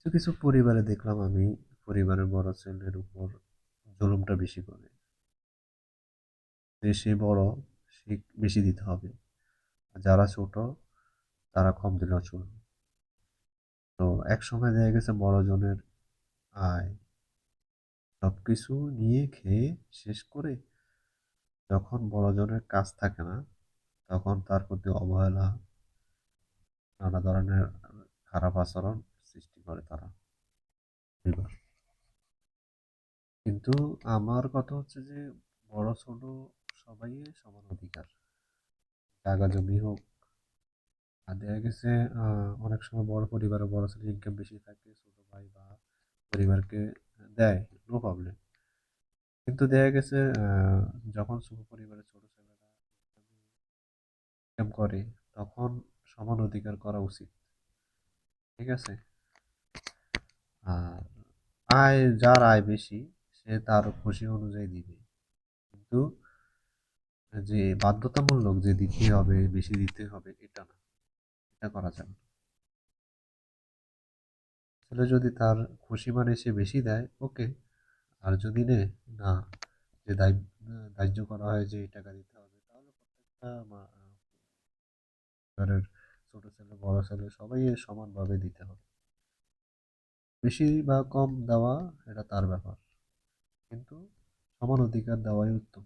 কিছু কিছু পরিবারে দেখলাম আমি পরিবারের বড় ছেলের উপর জুলুমটা বেশি করে। যে সে বড়, সে বেশি দিতে হবে। আর যারা ছোট তারা কম দিলেও চলবে। তো একসময় দেখা গেছে বড়জনের আয় সবকিছু নিয়ে খেয়ে শেষ করে যখন বড়জনের কাজ থাকে না, তখন তার প্রতি অবহেলা, নানা ধরনের খারাপ আচরণ সৃষ্টি করে তারা পরিবার। কিন্তু আমার কথা হচ্ছে যে বড় ছোট সবাই সমান অধিকার। জায়গা জমি হোক, আর দেখা গেছে অনেক সময় বড় পরিবারে বড় ছেলের ইনকাম বেশি থাকে, ছোট ভাই বা পরিবারকে দেয়, নো প্রবলেম। কিন্তু দেখা গেছে যখন ছোট পরিবারের ছোট ছেলেরা ইনকাম করে, তখন সমান অধিকার করা উচিত। ঠিক আছে? আর যার আয় বেশি, সে তার খুশি অনুযায়ী দিবে। কিন্তু যে বাধ্যতামূলক যে দিতে হবে, বেশি দিতে হবে, এটা না, এটা করা যাবে না। আসলে যদি তার খুশি মানে সে বেশি দেয়, ওকে। আর যদি না, যে ধার্য করা হয় যে এই টাকা দিতে হবে, তাহলে প্রত্যেকটা পরিবারের ছোট ছেলে বড় ছেলে সবাই সমানভাবে দিতে হবে। বেশি বা কম দেওয়া এটা তার ব্যাপার, কিন্তু সমান অধিকার দেওয়াই উত্তম।